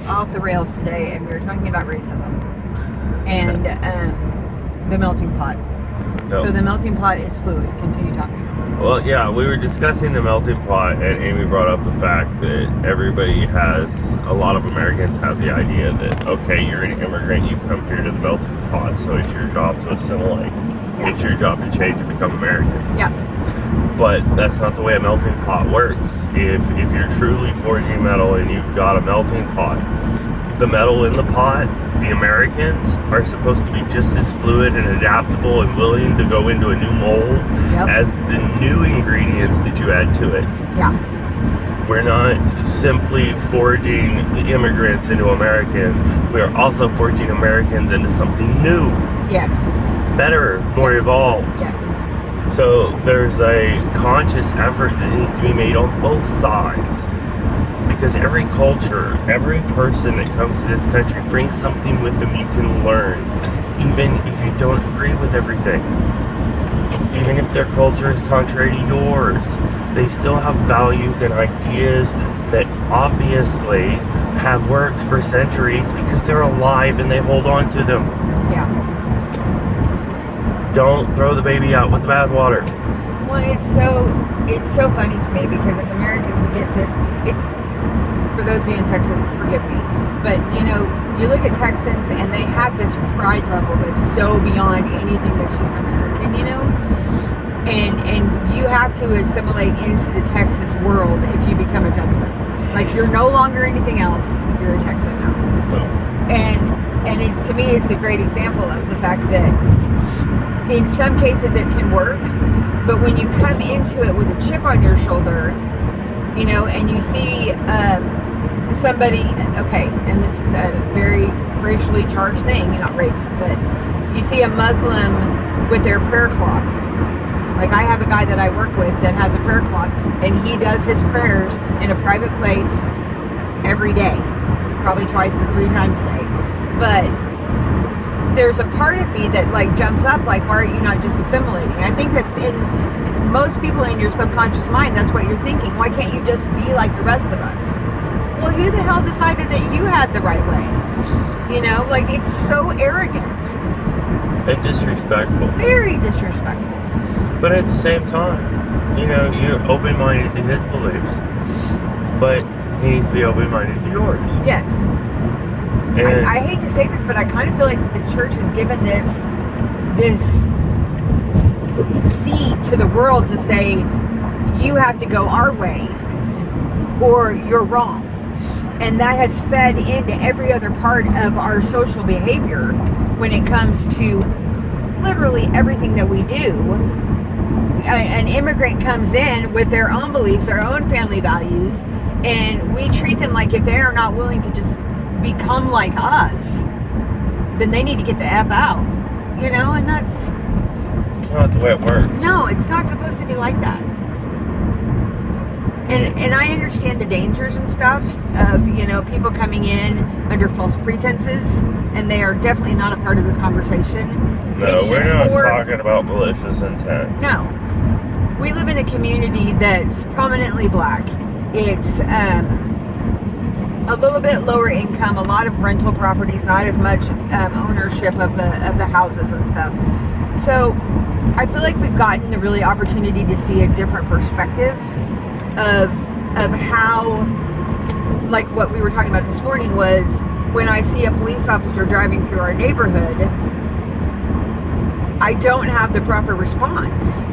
off the rails today, and we were talking about racism and the melting pot. No. So the melting pot is fluid. Continue talking. Well, yeah, we were discussing the melting pot, and Aimee brought up the fact that a lot of Americans have the idea that, okay, you're an immigrant, you come here to the melting pot, so it's your job to assimilate. Yeah. It's your job to change and become American. Yeah. But that's not the way a melting pot works. If you're truly forging metal and you've got a melting pot, the metal in the pot, the Americans are supposed to be just as fluid and adaptable and willing to go into a new mold as the new ingredients that you add to it. Yeah. We're not simply forging the immigrants into Americans. We are also forging Americans into something new. Yes. Better, more evolved. Yes. So there's a conscious effort that needs to be made on both sides. Because every culture, every person that comes to this country brings something with them you can learn, even if you don't agree with everything. Even if their culture is contrary to yours, they still have values and ideas that obviously have worked for centuries because they're alive and they hold on to them. Yeah. Don't throw the baby out with the bathwater. Well, it's so funny to me because as Americans we get this. It's for those of you in Texas, forgive me, but you look at Texans and they have this pride level that's so beyond anything that's just American, and you have to assimilate into the Texas world if you become a Texan. Like you're no longer anything else; you're a Texan now. And it's, to me, it's the great example of the fact that in some cases it can work, but when you come into it with a chip on your shoulder, and you see somebody, okay, and this is a very racially charged thing, not race, but you see a Muslim with their prayer cloth. Like I have a guy that I work with that has a prayer cloth, and he does his prayers in a private place every day, probably twice to 3 times a day. But there's a part of me that jumps up, why are you not just assimilating? I think that's in most people in your subconscious mind. That's what you're thinking. Why can't you just be like the rest of us? Well, who the hell decided that you had the right way? It's so arrogant. And disrespectful. Very disrespectful. But at the same time, you're open-minded to his beliefs, but he needs to be open-minded to yours. Yes. And I hate to say this, but I kind of feel like that the church has given this seed to the world to say, you have to go our way or you're wrong. And that has fed into every other part of our social behavior when it comes to literally everything that we do. An immigrant comes in with their own beliefs, their own family values, and we treat them like if they are not willing to just become like us, then they need to get the F out. And that's... It's not the way it works. No, it's not supposed to be like that. And I understand the dangers and stuff of, people coming in under false pretenses, and they are definitely not a part of this conversation. No, we're not talking about malicious intent. No. We live in a community that's prominently black. It's a little bit lower income, a lot of rental properties, not as much ownership of the houses and stuff. So I feel like we've gotten a really opportunity to see a different perspective of how, like what we were talking about this morning was when I see a police officer driving through our neighborhood, I don't have the proper response.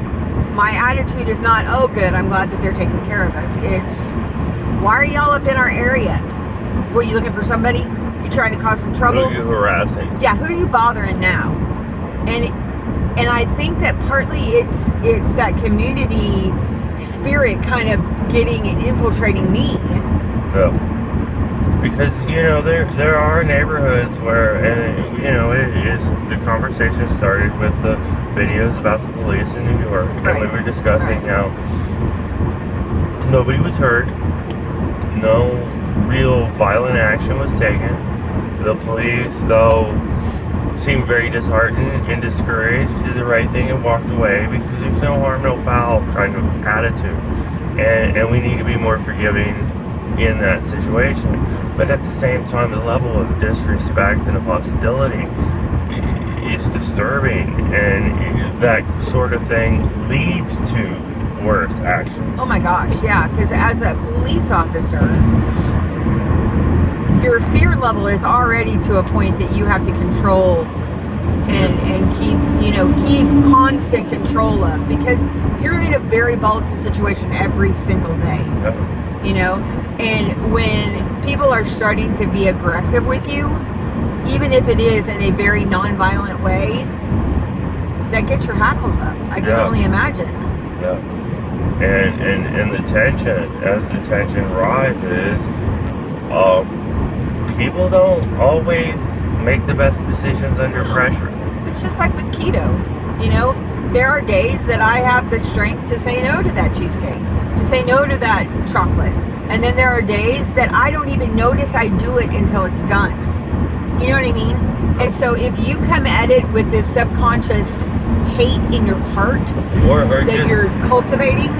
My attitude is not, oh good, I'm glad that they're taking care of us. It's, why are y'all up in our area? Were you looking for somebody? You trying to cause some trouble? Who are you harassing? Yeah, who are you bothering now? And I think that partly it's that community spirit kind of getting and infiltrating me. Yeah. Because, there are neighborhoods where, the conversation started with the videos about the police in New York. Right. And we were discussing how nobody was hurt. No real violent action was taken. The police, though, seemed very disheartened and discouraged, did the right thing and walked away because there's no harm, no foul kind of attitude. And we need to be more forgiving in that situation. But at the same time, the level of disrespect and of hostility is disturbing, and that sort of thing leads to worse actions. Oh my gosh, yeah, because as a police officer, your fear level is already to a point that you have to control and keep constant control of, because you're in a very volatile situation every single day. Yep. And when people are starting to be aggressive with you, even if it is in a very non-violent way, that gets your hackles up. I can only imagine. Yeah. And the tension, as the tension rises, people don't always make the best decisions under pressure. It's just like with keto. There are days that I have the strength to say no to that cheesecake, to say no to that chocolate. And then there are days that I don't even notice I do it until it's done. You know what I mean? And so if you come at it with this subconscious hate in your heart that you're cultivating,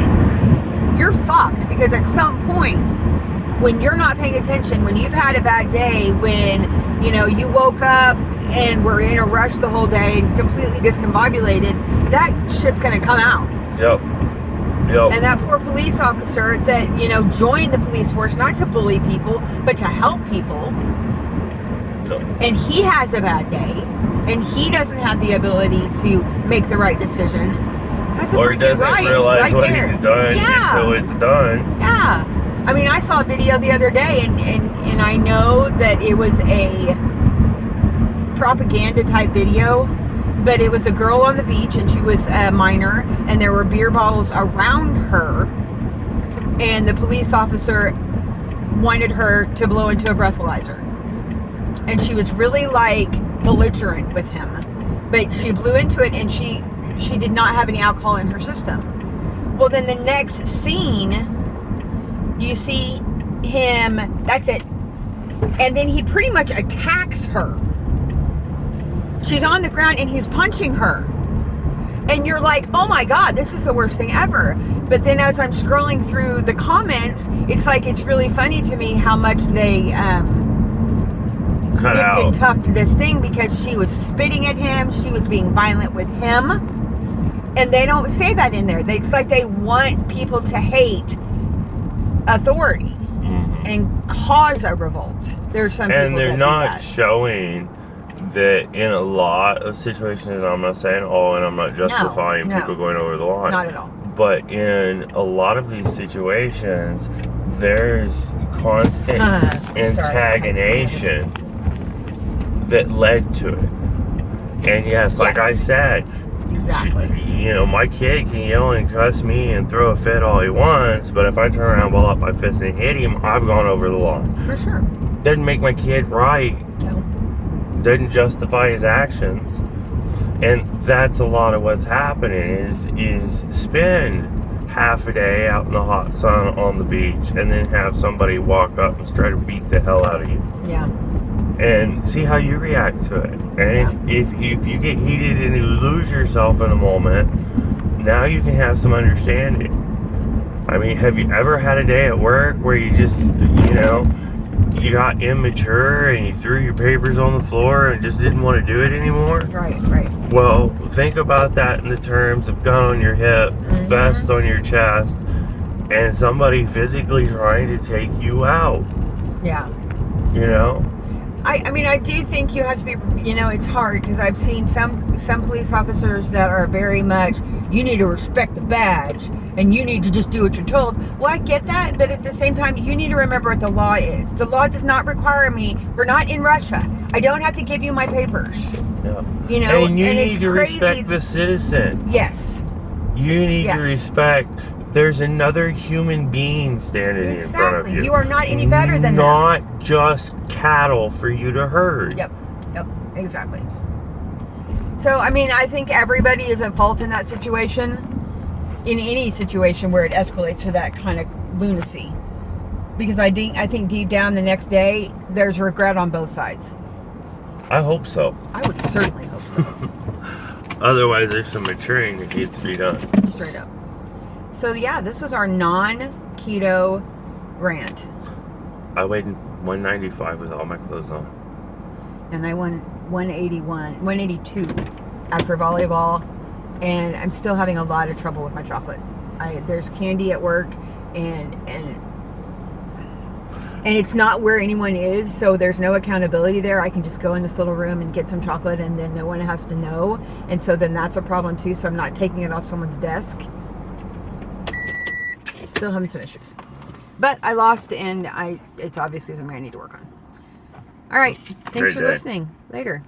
you're fucked. Because at some point, when you're not paying attention, when you've had a bad day, when you woke up and were in a rush the whole day and completely discombobulated, that shit's gonna come out. Yep. And that poor police officer that joined the police force not to bully people but to help people, and he has a bad day and he doesn't have the ability to make the right decision. That's a freaking riot realize right what there. He's done until it's done. Yeah. I mean, I saw a video the other day, and I know that it was a propaganda type video, but it was a girl on the beach, and she was a minor, and there were beer bottles around her, and the police officer wanted her to blow into a breathalyzer. And she was really, belligerent with him. But she blew into it, and she did not have any alcohol in her system. Well, then the next scene, you see him, that's it. And then he pretty much attacks her. She's on the ground and he's punching her. And you're like, oh my God, this is the worst thing ever. But then as I'm scrolling through the comments, it's really funny to me how much they nipped and tucked this thing, because she was spitting at him. She was being violent with him. And they don't say that in there. It's like they want people to hate authority and cause a revolt. There's some people, and they're not showing that in a lot of situations, and I'm not saying all, and I'm not justifying people going over the line. Not at all. But in a lot of these situations, there's constant antagonization that led to it. And yes, like I said, exactly. My kid can yell and cuss me and throw a fit all he wants, but if I turn around, ball up my fist and hit him, I've gone over the line. For sure. Doesn't make my kid right. No. Doesn't justify his actions. And that's a lot of what's happening is spend half a day out in the hot sun on the beach and then have somebody walk up and try to beat the hell out of you. Yeah. And see how you react to it. And if you get heated and you lose yourself in a moment, now you can have some understanding. I mean, have you ever had a day at work where you just, you got immature and you threw your papers on the floor and just didn't want to do it anymore? Right. Well, think about that in the terms of gun on your hip, vest on your chest, and somebody physically trying to take you out. Yeah. I mean, I do think you have to be, it's hard, because I've seen some police officers that are very much, you need to respect the badge and you need to just do what you're told. Well, I get that, but at the same time, you need to remember what the law is. The law does not require me, we're not in Russia. I don't have to give you my papers. Yeah. And you need to respect the citizen. Yes. You need to respect. There's another human being standing in front of you. You are not any better than them. Not just cattle for you to herd. Yep, exactly. So, I mean, I think everybody is at fault in that situation, in any situation where it escalates to that kind of lunacy. Because I think deep down the next day, there's regret on both sides. I hope so. I would certainly hope so. Otherwise, there's some maturing that needs to be done. Straight up. So, yeah, this was our non-keto rant. I weighed 195 with all my clothes on. And I won 182 after volleyball, and I'm still having a lot of trouble with my chocolate. There's candy at work, and it's not where anyone is, so there's no accountability there. I can just go in this little room and get some chocolate, and then no one has to know, and so then that's a problem too. So I'm not taking it off someone's desk. I'm still having some issues, but I lost, and it's obviously something I need to work on. All right, thanks for listening. Later.